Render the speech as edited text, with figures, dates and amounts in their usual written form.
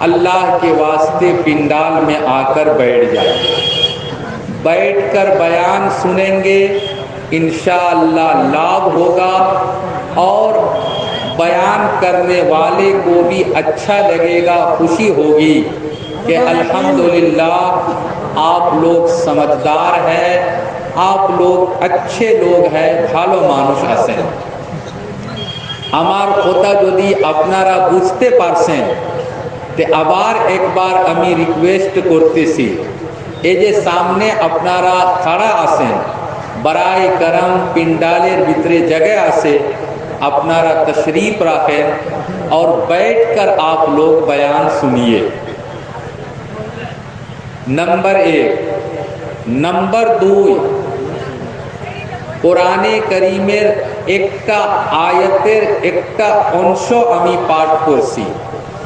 अल्लाह के वास्ते पिंडाल में आकर बैठ जाए, बैठकर बयान सुनेंगे, इंशाअल्लाह लाभ होगा और बयान करने वाले को भी अच्छा लगेगा, खुशी होगी कि अल्हम्दुलिल्लाह आप लोग समझदार हैं, आप लोग अच्छे लोग हैं, ভালো মানুষ আছেন। আমার কথা যদি আপনারা বুঝতে পারছেন তে আবার একবার আমি রিকোয়েস্ট করতেছি, এই যে সামনে আপনারা খাড়া আছেন, বরায়ে করম পিন্ডালের ভিতরে জায়গা আছে, अपनारा तशरीफ रखें और बैठकर आप लोग बयान सुनिए। नंबर 1। नंबर 2, कुराने करीमेर एकटा आयतेर एकटा अंश आमी पाठ करছি।